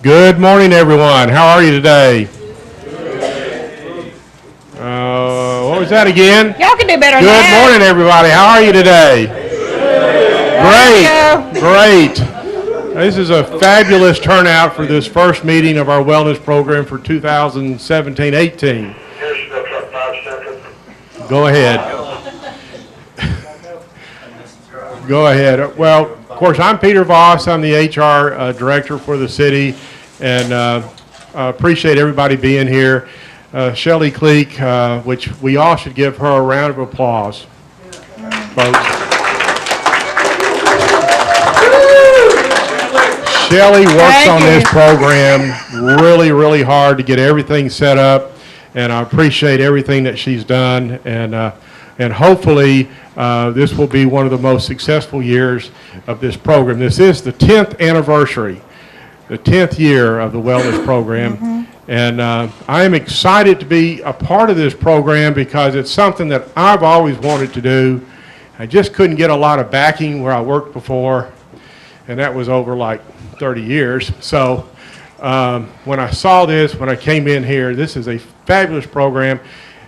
Good morning, everyone. How are you today? What was that again? Y'all can do better than Good that. morning, everybody. How are you today? Great. This is a fabulous turnout for this first meeting of our wellness program for 2017-18. Go ahead. Go ahead. Well, of course, I'm Peter Voss. I'm the HR director for the city, and appreciate everybody being here. Shelley Cleek, which we all should give her a round of applause, folks. Shelley works on this program really hard to get everything set up, and I appreciate everything that she's done, and hopefully this will be one of the most successful years of this program. This is the 10th anniversary, the 10th year of the wellness program, and I am excited to be a part of this program because it's something that I've always wanted to do. I just couldn't get a lot of backing where I worked before, and that was over like 30 years. So when I saw this, when I came in here, this is a fabulous program.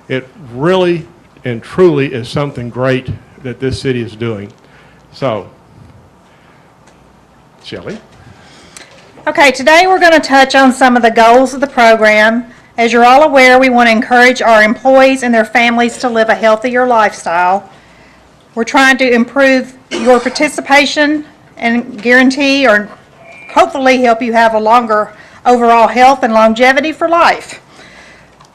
It really and truly is something great that this city is doing. So, Shelley. Okay, today we're going to touch on some of the goals of the program. As you're all aware, we want to encourage our employees and their families to live a healthier lifestyle. We're trying to improve your participation and guarantee or hopefully help you have a longer overall health and longevity for life.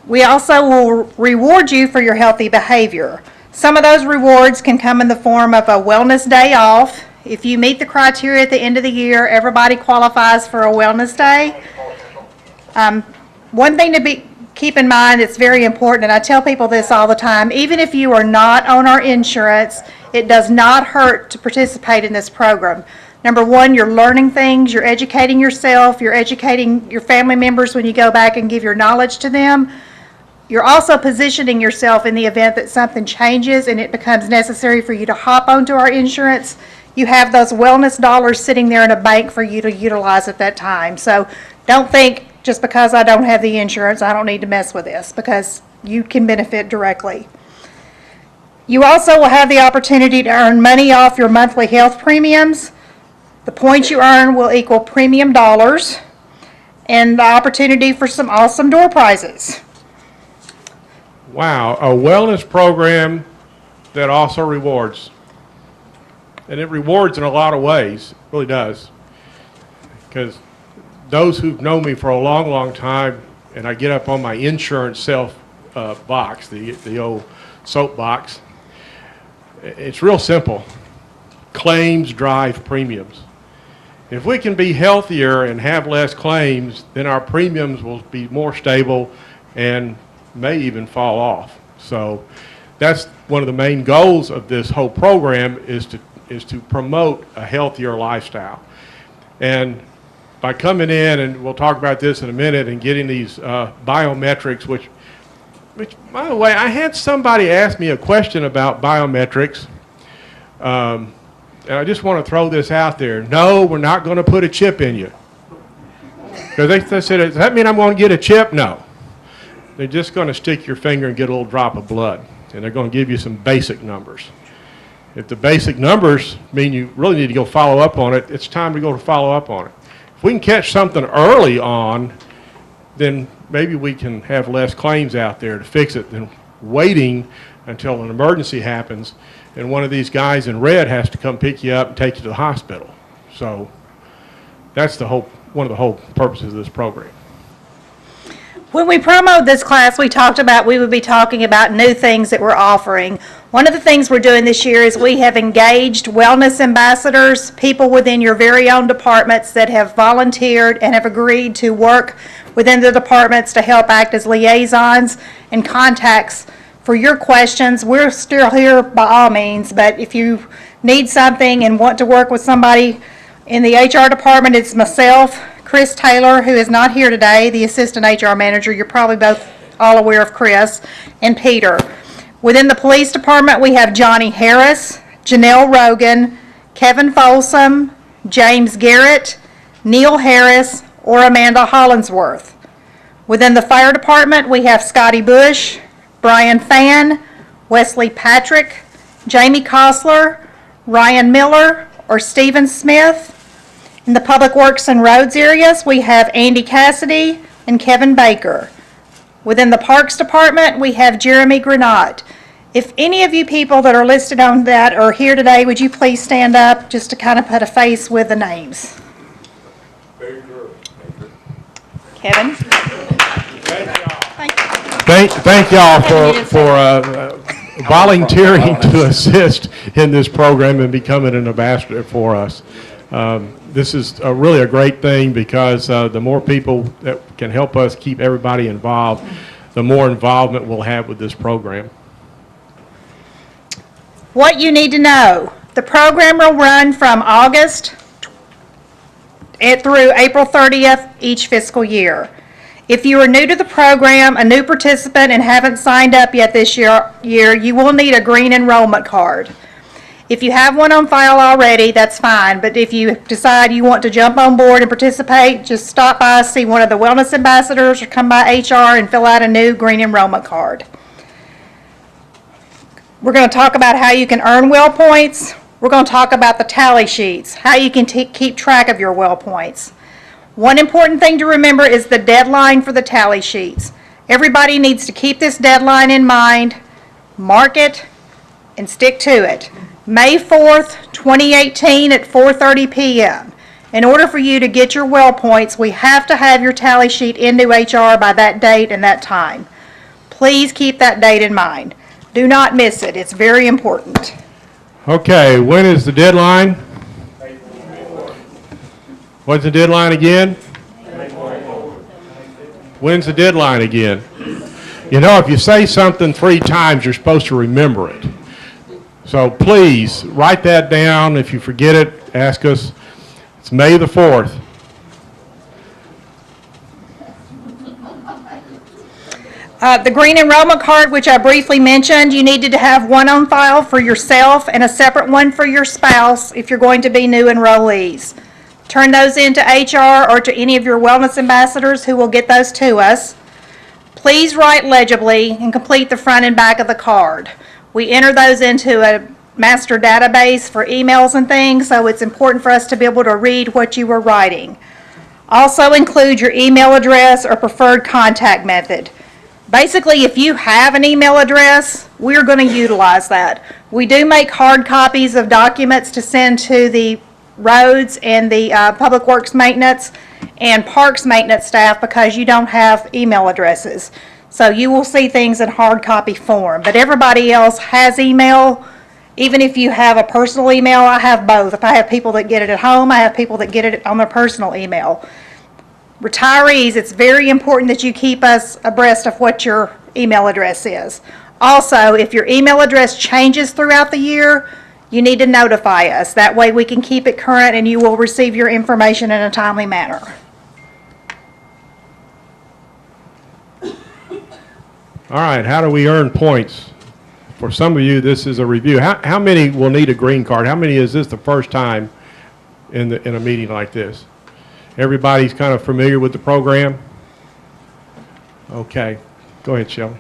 We also will reward you for your healthy behavior. Some of those rewards can come in the form of a wellness day off. If you meet the criteria at the end of the year, everybody qualifies for a wellness day. One thing to keep in mind that's very important, and I tell people this all the time, even if you are not on our insurance, it does not hurt to participate in this program. Number one, you're learning things, you're educating yourself, you're educating your family members when you go back and give your knowledge to them. You're also positioning yourself in the event that something changes and it becomes necessary for you to hop onto our insurance. You have those wellness dollars sitting there in a bank for you to utilize at that time. So don't think just because I don't have the insurance, I don't need to mess with this, because you can benefit directly. You also will have the opportunity to earn money off your monthly health premiums. The points you earn will equal premium dollars and the opportunity for some awesome door prizes. Wow, a wellness program that also rewards. And it rewards in a lot of ways, it really does. Because those who've known me for a long time, and I get up on my insurance self box, the old soap box, it's real simple. Claims drive premiums. If we can be healthier and have less claims, then our premiums will be more stable and may even fall off. So that's one of the main goals of this whole program is to promote a healthier lifestyle. And by coming in, and we'll talk about this in a minute, and getting these biometrics, which by the way, I had somebody ask me a question about biometrics. And I just want to throw this out there. No, we're not going to put a chip in you. Because they said, does that mean I'm going to get a chip? No. They're just going to stick your finger and get a little drop of blood. And they're going to give you some basic numbers. If the basic numbers mean you really need to go follow up on it, it's time to go to follow up on it. If we can catch something early on, then maybe we can have less claims out there to fix it than waiting until an emergency happens and one of these guys in red has to come pick you up and take you to the hospital. So that's one of the whole purposes of this program. When we promoted this class, we talked about we would be talking about new things that we're offering. One of the things we're doing this year is we have engaged wellness ambassadors, people within your very own departments that have volunteered and have agreed to work within the departments to help act as liaisons and contacts for your questions. We're still here by all means, but if you need something and want to work with somebody in the HR department, it's myself, Chris Taylor, who is not here today, the assistant HR manager. You're probably both all aware of Chris, and Peter. Within the police department, we have Johnny Harris, Janelle Rogan, Kevin Folsom, James Garrett, Neil Harris, or Amanda Hollinsworth. Within the fire department, we have Scotty Bush, Brian Fan, Wesley Patrick, Jamie Kostler, Ryan Miller, or Stephen Smith. In the public works and roads areas, we have Andy Cassidy and Kevin Baker. Within the parks department, we have Jeremy Granat. If any of you people that are listed on that are here today, would you please stand up just to kind of put a face with the names? Kevin? Thank y'all for volunteering to assist in this program and becoming an ambassador for us. This is really a great thing because the more people that can help us keep everybody involved, the more involvement we'll have with this program. What you need to know, the program will run from August through April 30th each fiscal year. If you are new to the program, a new participant, and haven't signed up yet this year, you will need a green enrollment card. If you have one on file already, that's fine, but if you decide you want to jump on board and participate, just stop by, see one of the wellness ambassadors, or come by HR and fill out a new green enrollment card. We're going to talk about how you can earn well points. We're going to talk about the tally sheets, how you can keep track of your well points. One important thing to remember is the deadline for the tally sheets. Everybody needs to keep this deadline in mind, mark it, and stick to it. May 4th, 2018 at 4:30 p.m. In order for you to get your well points, we have to have your tally sheet into HR by that date and that time. Please keep that date in mind. Do not miss it. It's very important. Okay, when is the deadline? What's the deadline again? When's the deadline again? You know, if you say something 3 times, you're supposed to remember it. So please, write that down. If you forget it, ask us. It's May the 4th. The green enrollment card, which I briefly mentioned, you needed to have one on file for yourself and a separate one for your spouse if you're going to be new enrollees. Turn those into HR or to any of your wellness ambassadors who will get those to us. Please write legibly and complete the front and back of the card. We enter those into a master database for emails and things, so it's important for us to be able to read what you were writing. Also include your email address or preferred contact method. Basically, if you have an email address, we're going to utilize that. We do make hard copies of documents to send to the roads and the public works maintenance and parks maintenance staff because you don't have email addresses. So you will see things in hard copy form, but everybody else has email. Even if you have a personal email, I have both. If I have people that get it at home, I have people that get it on their personal email. Retirees, it's very important that you keep us abreast of what your email address is. Also, if your email address changes throughout the year, you need to notify us. That way we can keep it current and you will receive your information in a timely manner. All right, how do we earn points? For some of you, this is a review. How many will need a green card? How many is this the first time in a meeting like this? Everybody's kind of familiar with the program? Okay, go ahead, Shelley.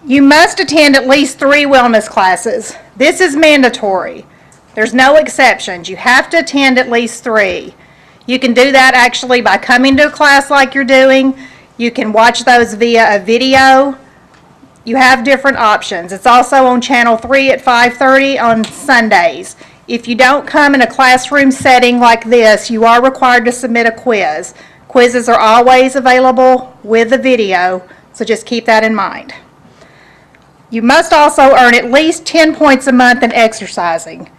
You must attend at least 3 wellness classes. This is mandatory. There's no exceptions. You have to attend at least 3. You can do that actually by coming to a class like you're doing. You can watch those via a video. You have different options. It's also on Channel 3 at 5:30 on Sundays. If you don't come in a classroom setting like this, you are required to submit a quiz. Quizzes are always available with the video, so just keep that in mind. You must also earn at least 10 points a month in exercising.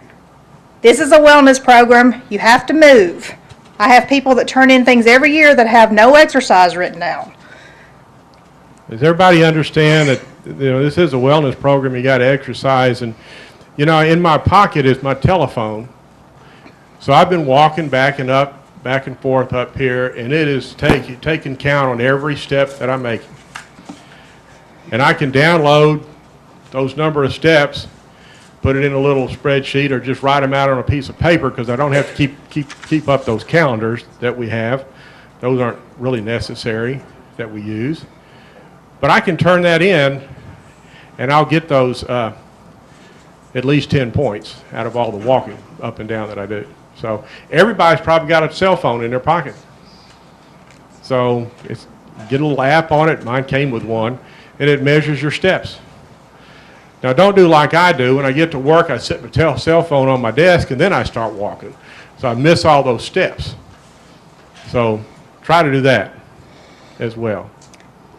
This is a wellness program. You have to move. I have people that turn in things every year that have no exercise written down. Does everybody understand that this is a wellness program? You got to exercise, and in my pocket is my telephone. So I've been walking back and forth up here, and it is taking count on every step that I'm making. And I can download those number of steps, put it in a little spreadsheet, or just write them out on a piece of paper because I don't have to keep up those calendars that we have. Those aren't really necessary that we use. But I can turn that in, and I'll get those at least 10 points out of all the walking up and down that I do. So everybody's probably got a cell phone in their pocket. So get a little app on it. Mine came with one, and it measures your steps. Now, don't do like I do. When I get to work, I set my cell phone on my desk, and then I start walking. So I miss all those steps. So try to do that as well.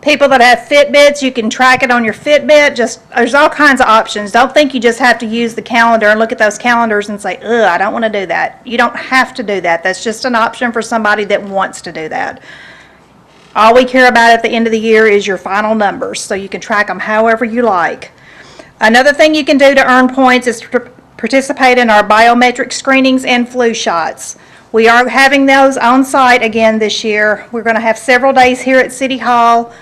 People that have Fitbits, you can track it on your Fitbit. There's all kinds of options. Don't think you just have to use the calendar and look at those calendars and say, ugh, I don't want to do that. You don't have to do that. That's just an option for somebody that wants to do that. All we care about at the end of the year is your final numbers, so you can track them however you like. Another thing you can do to earn points is to participate in our biometric screenings and flu shots. We are having those on site again this year. We're going to have several days here at City Hall,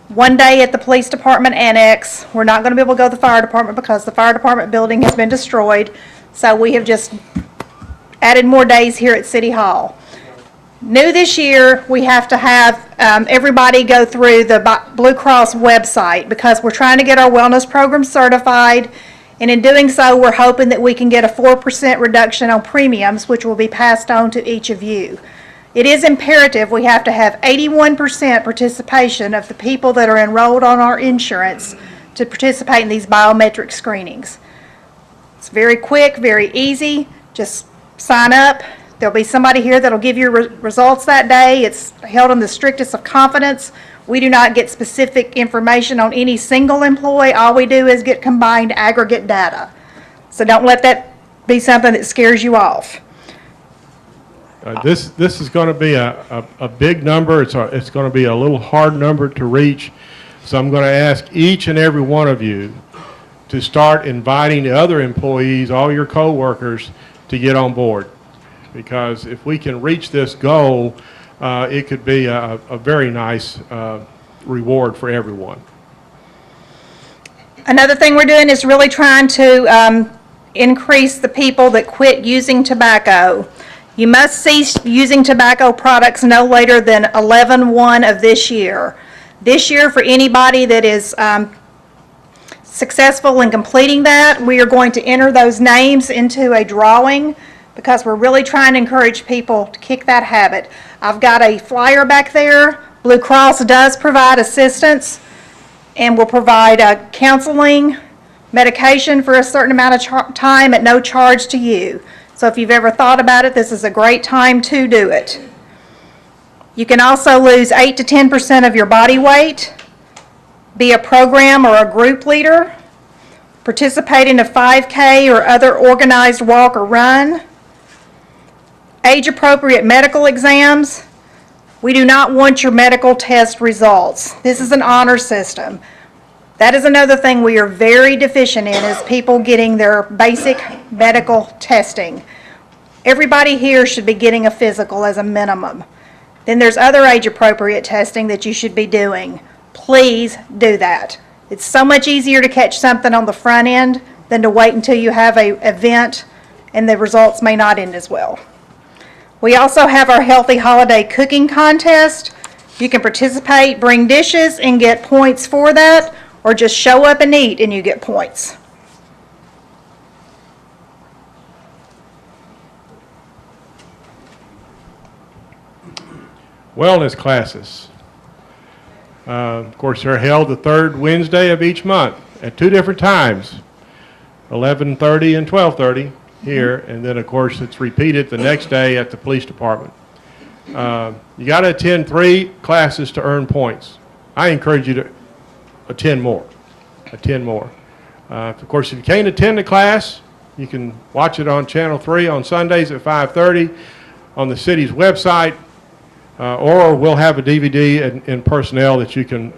one day at the Police Department Annex. We're not going to be able to go to the Fire Department because the Fire Department building has been destroyed, so we have just added more days here at City Hall. New this year, we have to have everybody go through the Blue Cross website because we're trying to get our wellness program certified, and in doing so, we're hoping that we can get a 4% reduction on premiums, which will be passed on to each of you. It is imperative we have to have 81% participation of the people that are enrolled on our insurance to participate in these biometric screenings. It's very quick, very easy. Just sign up. There'll be somebody here that'll give you results that day. It's held in the strictest of confidence. We do not get specific information on any single employee. All we do is get combined aggregate data. So don't let that be something that scares you off. This is going to be a big number. It's going to be a little hard number to reach. So I'm going to ask each and every one of you to start inviting the other employees, all your coworkers, to get on board. Because if we can reach this goal, it could be a very nice reward for everyone. Another thing we're doing is really trying to increase the people that quit using tobacco. You must cease using tobacco products no later than 11/1 of this year. This year, for anybody that is successful in completing that, we are going to enter those names into a drawing because we're really trying to encourage people to kick that habit. I've got a flyer back there. Blue Cross does provide assistance and will provide counseling, medication for a certain amount of time at no charge to you. So if you've ever thought about it, this is a great time to do it. You can also lose 8 to 10% of your body weight, be a program or a group leader, participate in a 5K or other organized walk or run, age-appropriate medical exams. We do not want your medical test results. This is an honor system. That is another thing we are very deficient in, is people getting their basic medical testing. Everybody here should be getting a physical as a minimum. Then there's other age-appropriate testing that you should be doing. Please do that. It's so much easier to catch something on the front end than to wait until you have an event and the results may not end as well. We also have our Healthy Holiday Cooking Contest. You can participate, bring dishes, and get points for that, or just show up and eat and you get points. Wellness classes. Of course, they're held the third Wednesday of each month at 2 different times, 11:30 and 12:30 here, and then of course it's repeated the next day at the police department. You got to attend 3 classes to earn points. I encourage you to attend more. Of course, if you can't attend the class, you can watch it on Channel 3 on Sundays at 5:30 on the city's website, or we'll have a DVD and personnel that you can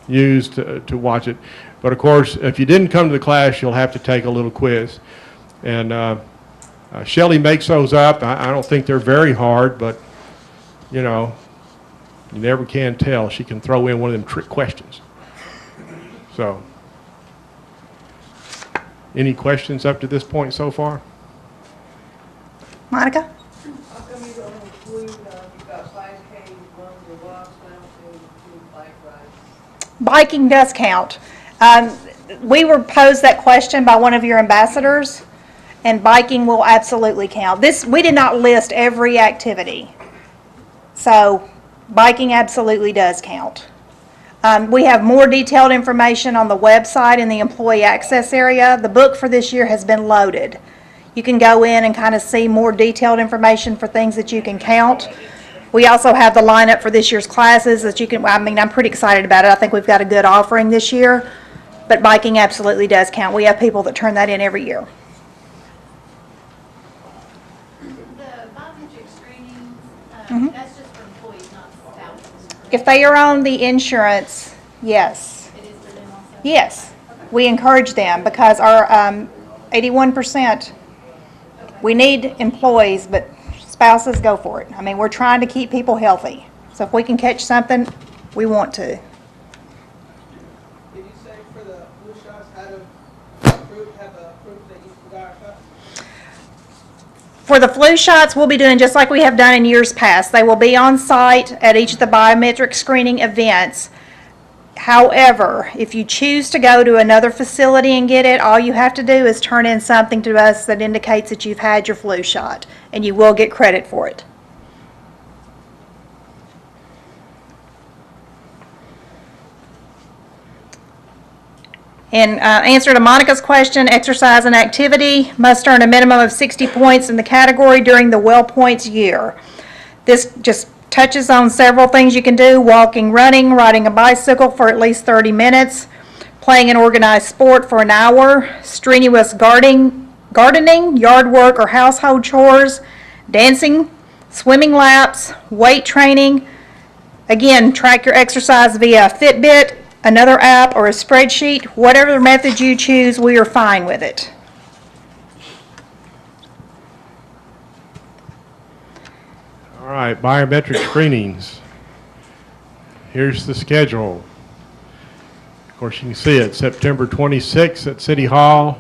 use to watch it. But of course, if you didn't come to the class, you'll have to take a little quiz. And Shelley makes those up. I don't think they're very hard, but you know, you never can tell. She can throw in one of them trick questions. So, any questions up to this point so far? Monica? How come you don't include, you've got 5K runs or walks, but I don't include bike rides. Biking does count. We were posed that question by one of your ambassadors, and biking will absolutely count. We did not list every activity. So biking absolutely does count. We have more detailed information on the website in the employee access area. The book for this year has been loaded. You can go in and kind of see more detailed information for things that you can count. We also have the lineup for this year's classes that you can, I'm pretty excited about it. I think we've got a good offering this year, but biking absolutely does count. We have people that turn that in every year. The biometric screenings, that's just for employees, not spouses. If they are on the insurance, yes. It is for them also? Yes. We encourage them because our 81%, we need employees, but spouses go for it. I mean, we're trying to keep people healthy. So if we can catch something, we want to. Did you say for the flu shots, have a proof that you got a shot? For the flu shots, we'll be doing just like we have done in years past. They will be on site at each of the biometric screening events. However, if you choose to go to another facility and get it, all you have to do is turn in something to us that indicates that you've had your flu shot, and you will get credit for it. In answer to Monica's question, exercise and activity must earn a minimum of 60 points in the category during the well points year. This just touches on several things you can do: walking, running, riding a bicycle for at least 30 minutes, playing an organized sport for an hour, strenuous gardening, yard work or household chores, dancing, swimming laps, weight training. Again, track your exercise via Fitbit, another app, or a spreadsheet. Whatever method you choose, we are fine with it. All right, biometric screenings. Here's the schedule. Of course, you can see it. September 26th at City Hall,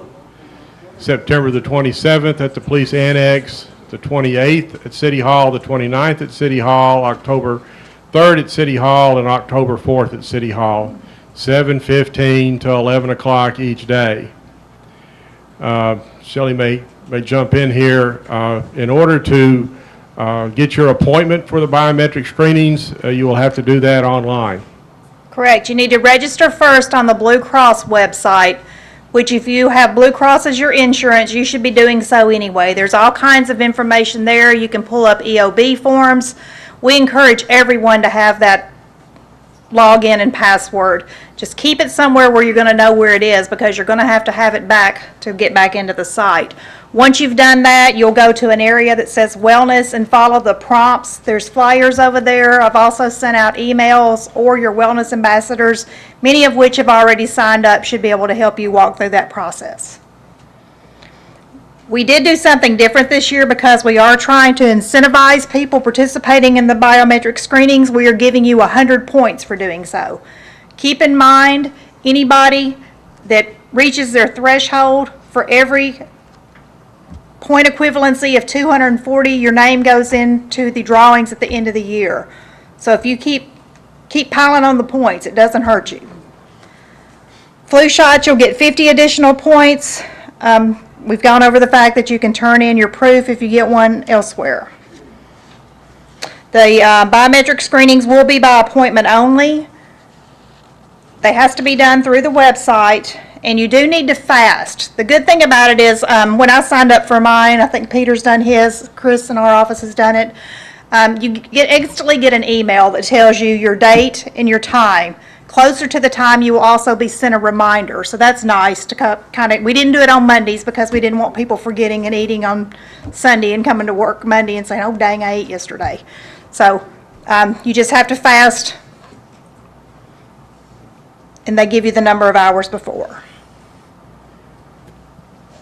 September the 27th at the Police Annex, the 28th at City Hall, the 29th at City Hall, October 3rd at City Hall, and October 4th at City Hall, 7:15 to 11 o'clock each day. Shelley may jump in here. In order to get your appointment for the biometric screenings, you will have to do that online. Correct. You need to register first on the Blue Cross website, which if you have Blue Cross as your insurance, you should be doing so anyway. There's all kinds of information there. You can pull up EOB forms. We encourage everyone to have that login and password. Just keep it somewhere where you're going to know where it is, because you're going to have it back to get back into the site. Once you've done that, you'll go to an area that says wellness and follow the prompts. There's flyers over there. I've also sent out emails, or your wellness ambassadors, many of which have already signed up, should be able to help you walk through that process. We did do something different this year because we are trying to incentivize people participating in the biometric screenings. We are giving you 100 points for doing so. Keep in mind, anybody that reaches their threshold, for every point equivalency of 240, your name goes into the drawings at the end of the year. So if you keep piling on the points, it doesn't hurt you. Flu shots, you'll get 50 additional points. We've gone over the fact that you can turn in your proof if you get one elsewhere. The biometric screenings will be by appointment only. They have to be done through the website, and you do need to fast. The good thing about it is, when I signed up for mine, I think Peter's done his, Chris in our office has done it, you instantly get an email that tells you your date and your time. Closer to the time, you will also be sent a reminder. So that's nice to kind of, we didn't do it on Mondays because we didn't want people forgetting and eating on Sunday and coming to work Monday and saying, oh dang, I ate yesterday. So you just have to fast, and they give you the number of hours before.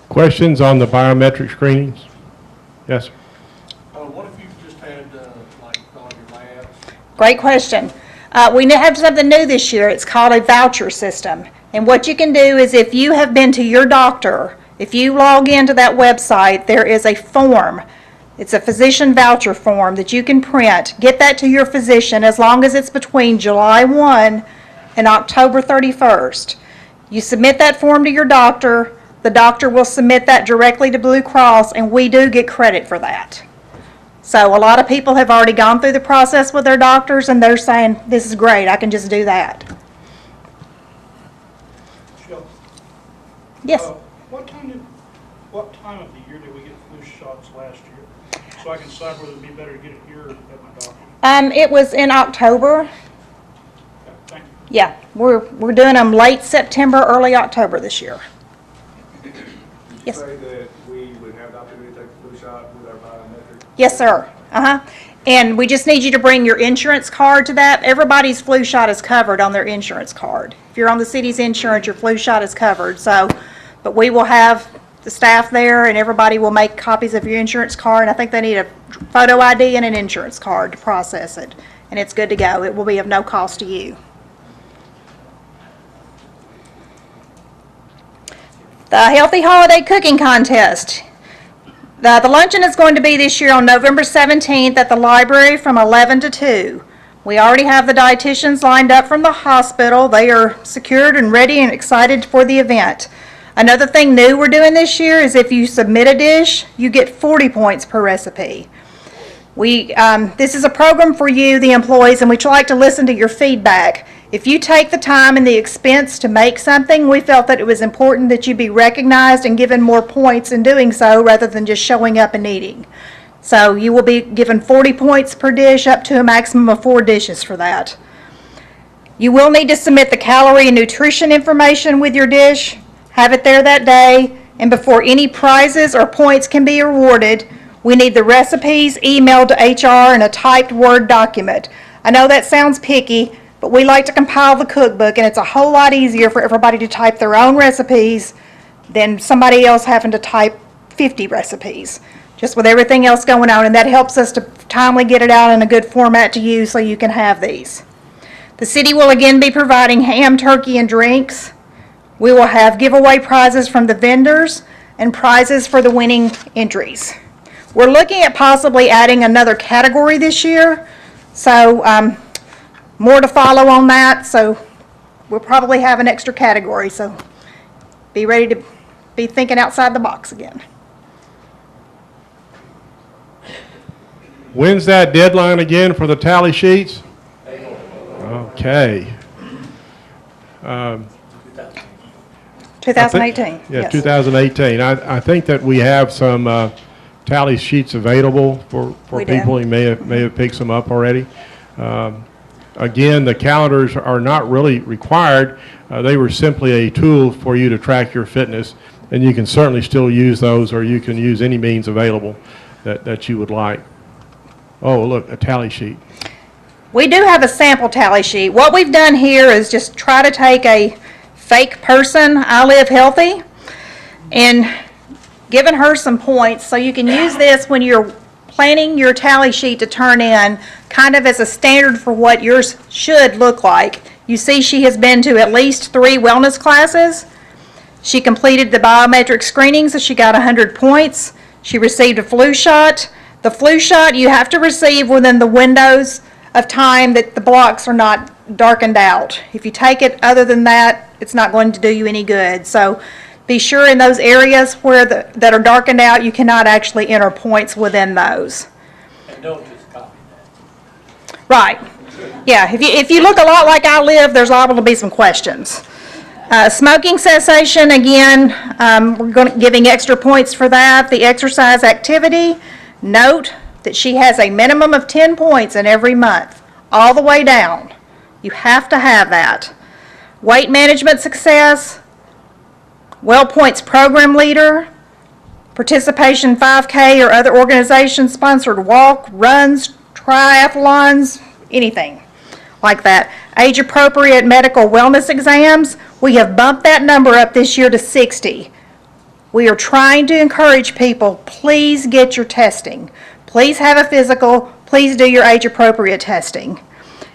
Questions on the biometric screenings? Yes, sir. What if you just had, like, all your labs? Great question. We have something new this year. It's called a voucher system. And what you can do is, if you have been to your doctor, if you log into that website, there is a form It's a physician voucher form that you can print. Get that to your physician as long as it's between July 1 and October 31st. You submit that form to your doctor. The doctor will submit that directly to Blue Cross, and we do get credit for that. So a lot of people have already gone through the process with their doctors, and they're saying, this is great, I can just do that. Michelle, Yes. What time of the year did we get flu shots last year? So I can decide whether it'd be better to get it here or at my doctor. It was in October. Okay, thank you. Yeah, we're doing them late September, early October this year. Yes. Say that we would have the opportunity to take the flu shot with our biometric? Yes, sir. And we just need you to bring your insurance card to that. Everybody's flu shot is covered on their insurance card. If you're on the city's insurance, your flu shot is covered. So, but we will have the staff there, and everybody will make copies of your insurance card. And I think they need a photo ID and an insurance card to process it. And it's good to go. It will be of no cost to you. The Healthy Holiday Cooking Contest. The luncheon is going to be this year on November 17th at the library from 11 to 2. We already have the dietitians lined up from the hospital. They are secured and ready and excited for the event. Another thing new we're doing this year is if you submit a dish, you get 40 points per recipe. This is a program for you, the employees, and we like to listen to your feedback. If you take the time and the expense to make something, we felt that it was important that you be recognized and given more points in doing so rather than just showing up and eating. So you will be given 40 points per dish, up to a maximum of 4 dishes for that. You will need to submit the calorie and nutrition information with your dish, have it there that day, and before any prizes or points can be awarded, we need the recipes emailed to HR in a typed Word document. I know that sounds picky, but we like to compile the cookbook, and it's a whole lot easier for everybody to type their own recipes than somebody else having to type 50 recipes, just with everything else going on, and that helps us to timely get it out in a good format to you so you can have these. The city will again be providing ham, turkey, and drinks. We will have giveaway prizes from the vendors and prizes for the winning entries. We're looking at possibly adding another category this year, so more to follow on that, so we'll probably have an extra category, so be ready to be thinking outside the box again. When's that deadline again for the tally sheets? Okay. 2018. Yeah, yes. 2018. I think that we have some tally sheets available for We do. people who may have picked some up already. Again, the calendars are not really required. They were simply a tool for you to track your fitness, and you can certainly still use those, or you can use any means available that you would like. Oh, look, a tally sheet. We do have a sample tally sheet. What we've done here is just try to take a fake person, I Live Healthy, and given her some points, so you can use this when you're planning your tally sheet to turn in, kind of as a standard for what yours should look like. You see she has been to at least 3 wellness classes. She completed the biometric screening, so she got 100 points. She received a flu shot. The flu shot you have to receive within the windows of time that the blocks are not darkened out. If you take it other than that, it's not going to do you any good. So be sure in those areas where that are darkened out, you cannot actually enter points within those. And don't just copy that. Right. Yeah, if you look a lot like I Live, there's liable to be some questions. Smoking cessation, again, we're giving extra points for that. The exercise activity, note that she has a minimum of 10 points in every month, all the way down. You have to have that. Weight management success, Well Points program leader, participation 5K or other organization-sponsored walk, runs, triathlons, anything like that. Age-appropriate medical wellness exams, we have bumped that number up this year to 60. We are trying to encourage people, please get your testing. Please have a physical, please do your age-appropriate testing.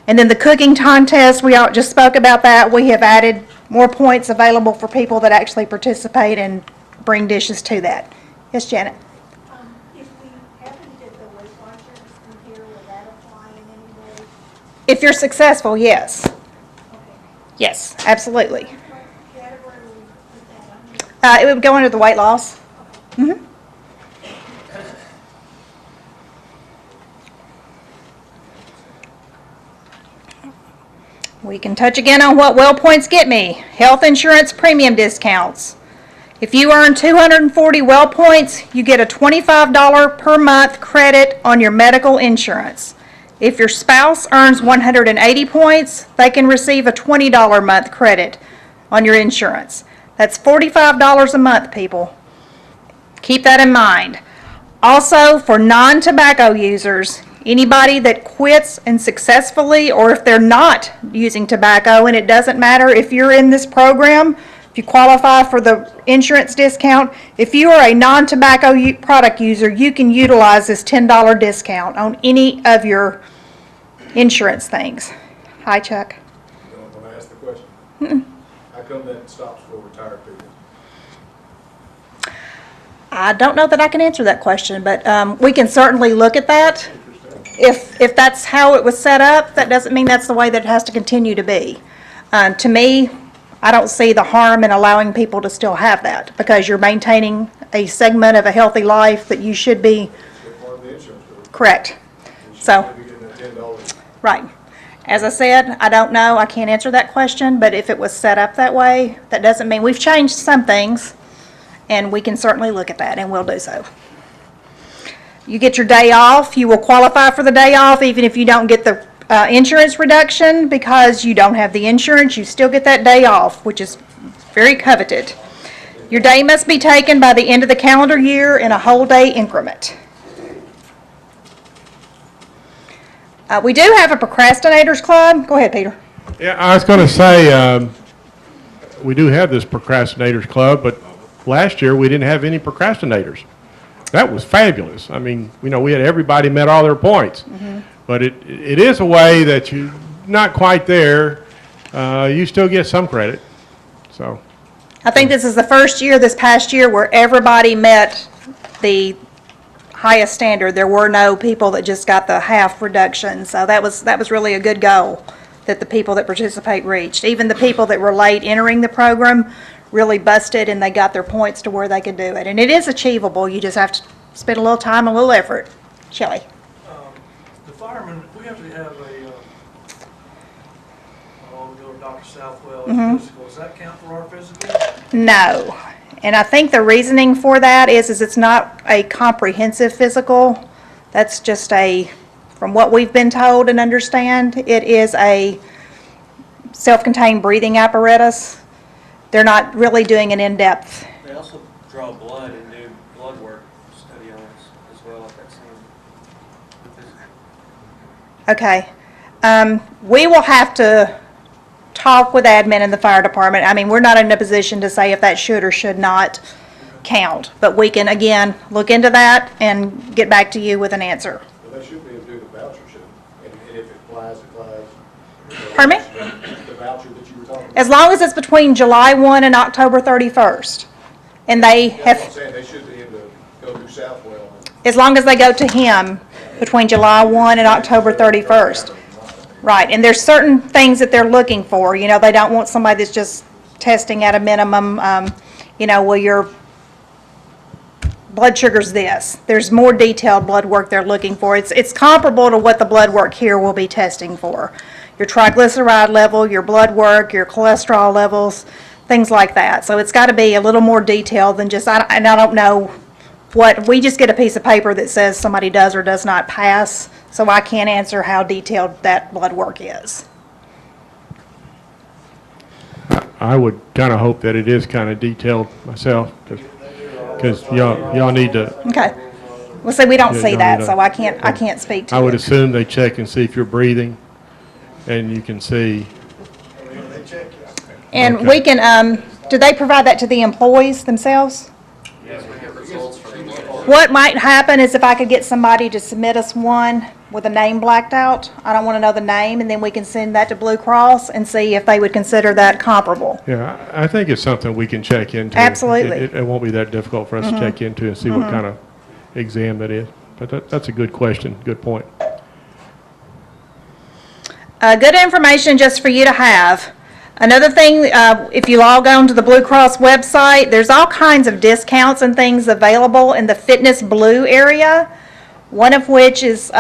And then the cooking contest, we all just spoke about that. We have added more points available for people that actually participate and bring dishes to that. Yes, Janet? If we have an that apply in any way? If you're successful, yes. Okay. Yes, absolutely. What category would we put that under? It would go under the weight loss. Mhm. We can touch again on what well points get me. Health insurance premium discounts. If you earn 240 well points, you get a $25 per month credit on your medical insurance. If your spouse earns 180 points, they can receive a $20 a month credit on your insurance. That's $45 a month, people. Keep that in mind. Also, for non-tobacco users, anybody that quits and successfully, or if they're not using tobacco, and it doesn't matter if you're in this program, if you qualify for the insurance discount, if you are a non-tobacco product user, you can utilize this $10 discount on any of your insurance things. Hi, Chuck. You don't want to ask the question? How come that stops for retired people? I don't know that I can answer that question, but we can certainly look at that. If that's how it was set up, that doesn't mean that's the way that it has to continue to be. To me, I don't see the harm in allowing people to still have that, because you're maintaining a segment of a healthy life that you should be. It's part of the insurance bill. Correct. You So, should be getting that $10. right. As I said, I don't know, I can't answer that question, but if it was set up that way, that doesn't mean, we've changed some things, and we can certainly look at that, and we'll do so. You get your day off, you will qualify for the day off even if you don't get the insurance reduction, because you don't have the insurance, you still get that day off, which is very coveted. Your day must be taken by the end of the calendar year in a whole day increment. We do have a procrastinators club. Go ahead, Peter. Yeah, I was going to say, we do have this procrastinators club, but last year we didn't have any procrastinators. That was fabulous. I mean, you know, we had everybody met all their points. But it is a way that you're not quite there. You still get some credit. So I think this is the first year, this past year, where everybody met the highest standard. There were no people that just got the half reduction. So that was really a good goal that the people that participate reached. Even the people that were late entering the program really busted, and they got their points to where they could do it. And it is achievable. You just have to spend a little time, a little effort. Shelley? The firemen, we have to have a, we go to Dr. Southwell, physical, does that count for our physical? No. And I think the reasoning for that is it's not a comprehensive physical. That's just from what we've been told and understand, it is a self-contained breathing apparatus. They're not really doing an in-depth. They also draw blood and do blood work study on us as well at that same. Okay. We will have to talk with admin in the fire department. I mean, we're not in a position to say if that should or should not count. But we can, again, look into that and get back to you with an answer. Well, they should be able to do the voucher, shouldn't they? And if it applies, it applies. Pardon me? The voucher that you were talking about. As long as it's between July 1 and October 31st. And they That's what I'm have, saying, they should be able to go through Southwell. as long as they go to him between July 1 and October 31st. Right, and there's certain things that they're looking for. You know, they don't want somebody that's just testing at a minimum, well, your blood sugar's this. There's more detailed blood work they're looking for. It's comparable to what the blood work here will be testing for. Your triglyceride level, your blood work, your cholesterol levels, things like that. So it's got to be a little more detailed than just, and I don't know what, we just get a piece of paper that says somebody does or does not pass, so I can't answer how detailed that blood work is. I would kind of hope that it is kind of detailed myself, because y'all need to. Okay. Well, see, we don't Yeah, see y'all that, need so to- I can't speak to it. I would assume they check and see if you're breathing, and you can see. And Okay. we can, do they provide that to the employees themselves? Yes, we get results from the employees. What might happen is if I could get somebody to submit us one with a name blacked out, I don't want to know the name, and then we can send that to Blue Cross and see if they would consider that comparable. Yeah, I think it's something we can check into. Absolutely. It won't be that difficult for us to check into and see what kind of exam that is. But that's a good question, good point. Good information just for you to have. Another thing, if you log on to the Blue Cross website, there's all kinds of discounts and things available in the Fitness Blue area. One of which is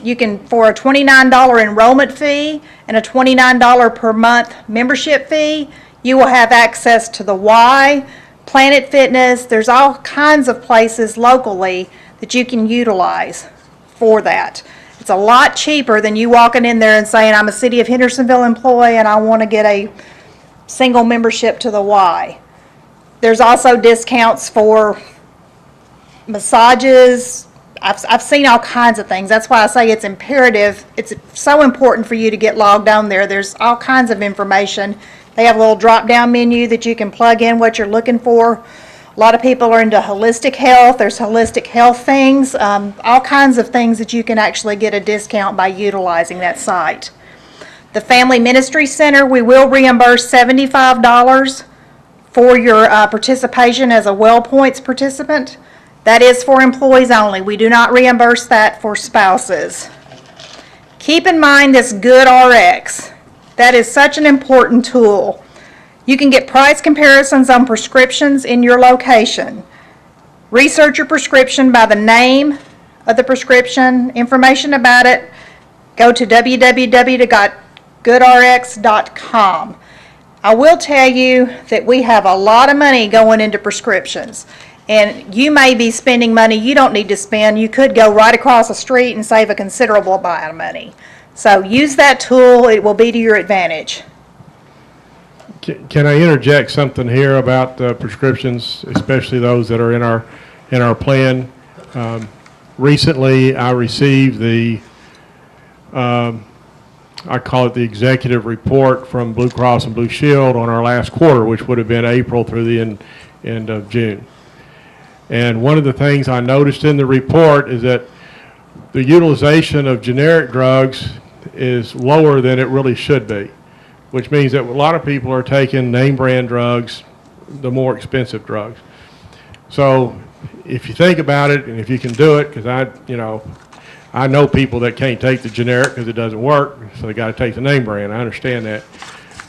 you can, for a $29 enrollment fee and a $29 per month membership fee, you will have access to the Y, Planet Fitness. There's all kinds of places locally that you can utilize for that. It's a lot cheaper than you walking in there and saying, I'm a City of Hendersonville employee and I want to get a single membership to the Y. There's also discounts for massages. I've seen all kinds of things. That's why I say it's imperative. It's so important for you to get logged on there. There's all kinds of information. They have a little drop-down menu that you can plug in what you're looking for. A lot of people are into holistic health. There's holistic health things, all kinds of things that you can actually get a discount by utilizing that site. The Family Ministry Center, we will reimburse $75 for your participation as a WellPoints participant. That is for employees only. We do not reimburse that for spouses. Keep in mind this GoodRx. That is such an important tool. You can get price comparisons on prescriptions in your location. Research your prescription by the name of the prescription, information about it. Go to www.goodrx.com. I will tell you that we have a lot of money going into prescriptions. And you may be spending money you don't need to spend. You could go right across the street and save a considerable amount of money. So use that tool. It will be to your advantage. Can I interject something here about prescriptions, especially those that are in our plan? Recently, I received the I call it the executive report from Blue Cross and Blue Shield on our last quarter, which would have been April through the end of June. And one of the things I noticed in the report is that the utilization of generic drugs is lower than it really should be, which means that a lot of people are taking name brand drugs, the more expensive drugs. So if you think about it, and if you can do it, because I know people that can't take the generic because it doesn't work, so they got to take the name brand. I understand that.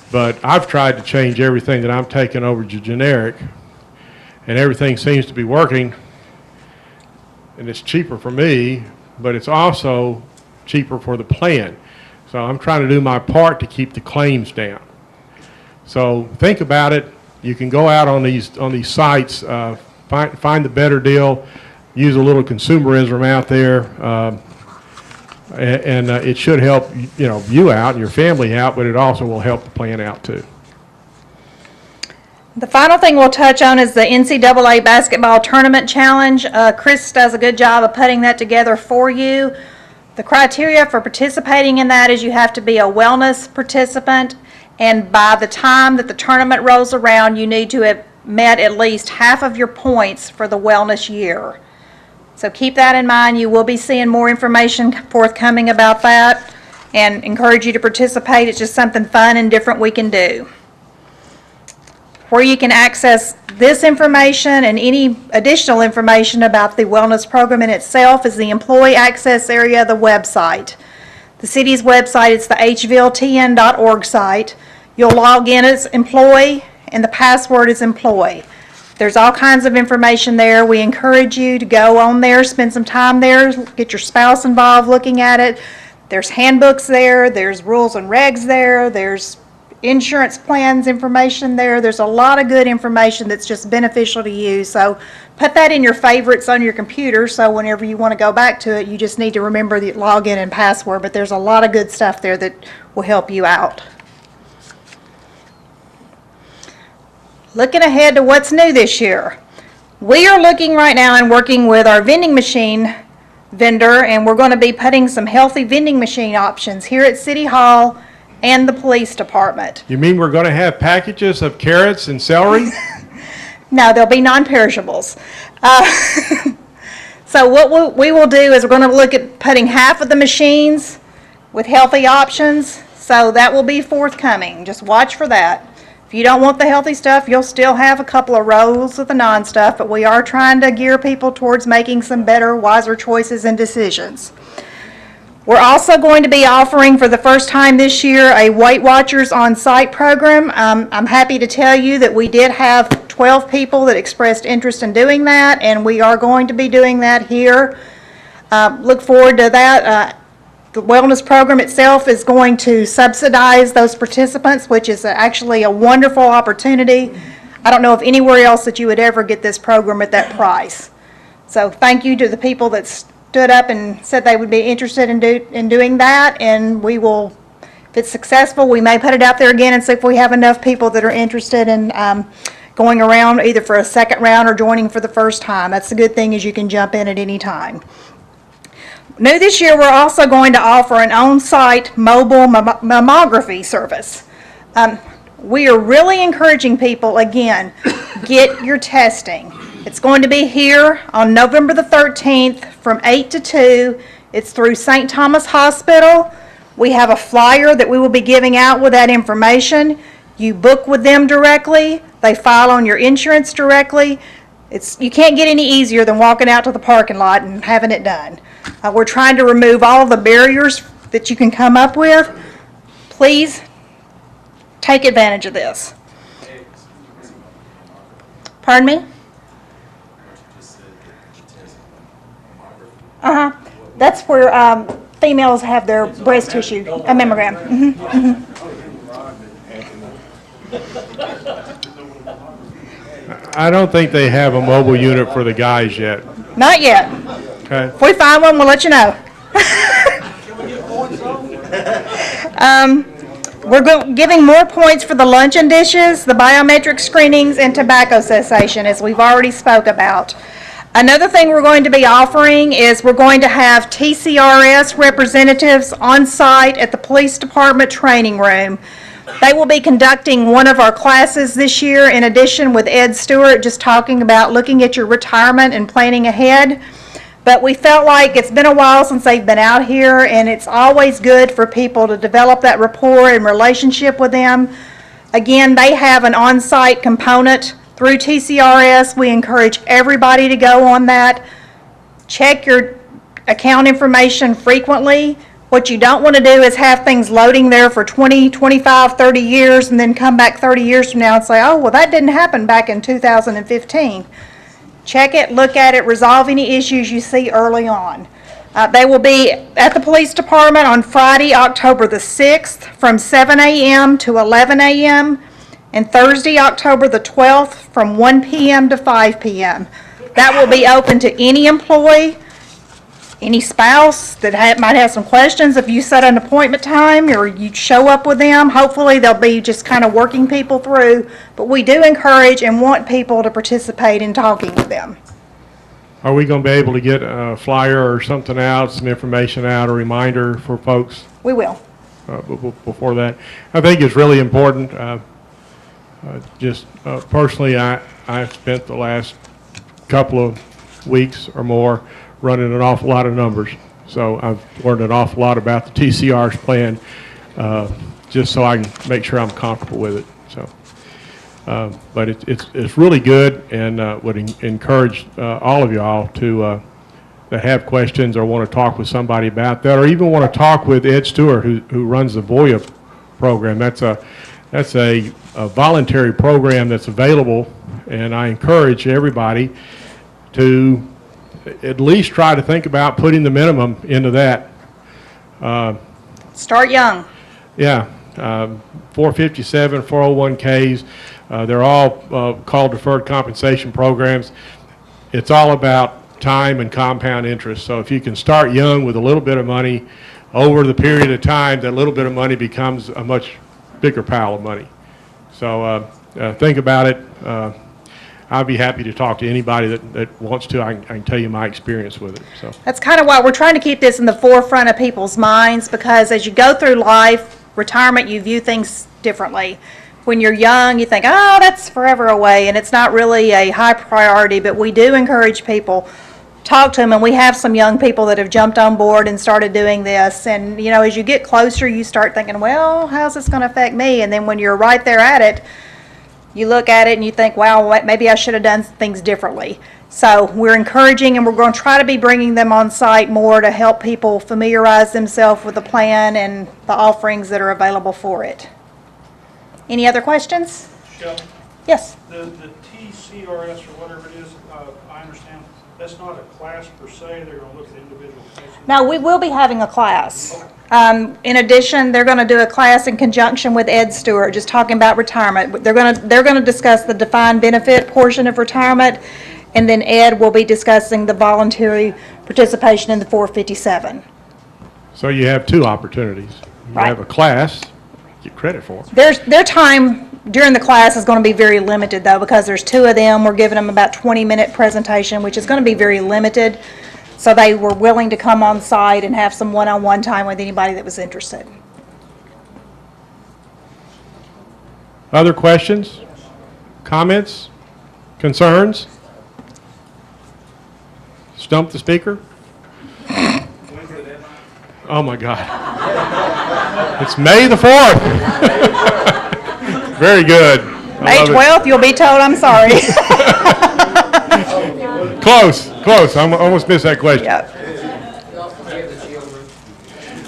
But I've tried to change everything that I'm taking over to generic, and everything seems to be working, and it's cheaper for me, but it's also cheaper for the plan. So I'm trying to do my part to keep the claims down. So think about it. You can go out on these sites, find the better deal, use a little consumerism out there, and it should help you out and your family out, but it also will help the plan out too. The final thing we'll touch on is the NCAA Basketball Tournament Challenge. Chris does a good job of putting that together for you. The criteria for participating in that is you have to be a wellness participant, and by the time that the tournament rolls around, you need to have met at least half of your points for the wellness year. So keep that in mind. You will be seeing more information forthcoming about that, and encourage you to participate. It's just something fun and different we can do. Where you can access this information and any additional information about the wellness program in itself is the employee access area of the website. The city's website, it's the hvltn.org site. You'll log in as employee and the password is employee. There's all kinds of information there. We encourage you to go on there, spend some time there, get your spouse involved looking at it. There's handbooks there, there's rules and regs there, there's insurance plans information there. There's a lot of good information that's just beneficial to you. So put that in your favorites on your computer, so whenever you want to go back to it, you just need to remember the login and password. But there's a lot of good stuff there that will help you out. Looking ahead to what's new this year. We are looking right now and working with our vending machine vendor, and we're going to be putting some healthy vending machine options here at City Hall and the police department. You mean we're going to have packages of carrots and celery? No, they'll be non-perishables. So what we will do is we're going to look at putting half of the machines with healthy options. So that will be forthcoming. Just watch for that. If you don't want the healthy stuff, you'll still have a couple of rows of the non-stuff, but we are trying to gear people towards making some better, wiser choices and decisions. We're also going to be offering for the first time this year a Weight Watchers on-site program. I'm happy to tell you that we did have 12 people that expressed interest in doing that, and we are going to be doing that here. Look forward to that. The wellness program itself is going to subsidize those participants, which is actually a wonderful opportunity. I don't know of anywhere else that you would ever get this program at that price. So thank you to the people that stood up and said they would be interested in doing that, and we will, if it's successful, we may put it out there again and see if we have enough people that are interested in going around either for a second round or joining for the first time. That's the good thing, is you can jump in at any time. New this year, we're also going to offer an on-site mobile mammography service. We are really encouraging people, again, get your testing. It's going to be here on November the 13th from 8 to 2. It's through St. Thomas Hospital. We have a flyer that we will be giving out with that information. You book with them directly. They file on your insurance directly. You can't get any easier than walking out to the parking lot and having it done. We're trying to remove all of the barriers that you can come up with. Please take advantage of this. Pardon me? That's where females have their breast tissue, a mammogram. I don't think they have a mobile unit for the guys yet. Not yet. Okay. If we find one, we'll let you know. We're giving more points for the luncheon dishes, the biometric screenings, and tobacco cessation, as we've already spoke about. Another thing we're going to be offering is we're going to have TCRS representatives on site at the police department training room. They will be conducting one of our classes this year, in addition with Ed Stewart, just talking about looking at your retirement and planning ahead. But we felt like it's been a while since they've been out here, and it's always good for people to develop that rapport and relationship with them. Again, they have an on-site component through TCRS. We encourage everybody to go on that. Check your account information frequently. What you don't want to do is have things loading there for 20, 25, 30 years and then come back 30 years from now and say, oh, well, that didn't happen back in 2015. Check it, look at it, resolve any issues you see early on. They will be at the police department on Friday, October the 6th from 7 a.m. to 11 a.m. and Thursday, October the 12th from 1 p.m. to 5 p.m. That will be open to any employee, any spouse that might have some questions. If you set an appointment time or you show up with them, hopefully they'll be just kind of working people through. But we do encourage and want people to participate in talking with them. Are we going to be able to get a flyer or something out, some information out, a reminder for folks We will. before that? I think it's really important. Personally, I've spent the last couple of weeks or more running an awful lot of numbers. So I've learned an awful lot about the TCR's plan, just so I can make sure I'm comfortable with it. So, but it's really good, and would encourage all of y'all to that have questions or want to talk with somebody about that, or even want to talk with Ed Stewart, who runs the VOIA program. That's a voluntary program that's available, and I encourage everybody to at least try to think about putting the minimum into that. Start young. Yeah, 457, 401ks, they're all called deferred compensation programs. It's all about time and compound interest. So if you can start young with a little bit of money, over the period of time, that little bit of money becomes a much bigger pile of money. So think about it. I'd be happy to talk to anybody that wants to. I can tell you my experience with it. So That's kind of why we're trying to keep this in the forefront of people's minds, because as you go through life, retirement, you view things differently. When you're young, you think, oh, that's forever away, and it's not really a high priority, but we do encourage people, talk to them, and we have some young people that have jumped on board and started doing this. And, you know, as you get closer, you start thinking, well, how's this going to affect me? And then when you're right there at it, you look at it and you think, wow, maybe I should have done things differently. So we're encouraging, and we're going to try to be bringing them on site more to help people familiarize themselves with the plan and the offerings that are available for it. Any other questions? Shelley, Yes. the TCRS or whatever it is, I understand, that's not a class per se, they're gonna look at individual cases? No, we will be having a class. In addition, they're going to do a class in conjunction with Ed Stewart, just talking about retirement. They're going to discuss the defined benefit portion of retirement, and then Ed will be discussing the voluntary participation in the 457. So you have two opportunities. You Right. have a class, get credit for it. Their time during the class is going to be very limited, though, because there's two of them. We're giving them about 20-minute presentation, which is going to be very limited. So they were willing to come on site and have some one-on-one time with anybody that was interested. Other questions? Comments? Concerns? Stump the speaker? Oh, my God. It's May the 4th. Very good. I May love it. 12th, you'll be told I'm sorry. Close. I almost missed that question. Yep.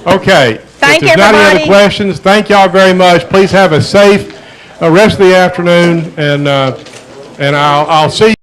Okay. Thank If there's not any other everybody. questions, thank y'all very much. Please have a safe rest of the afternoon, and I'll see you.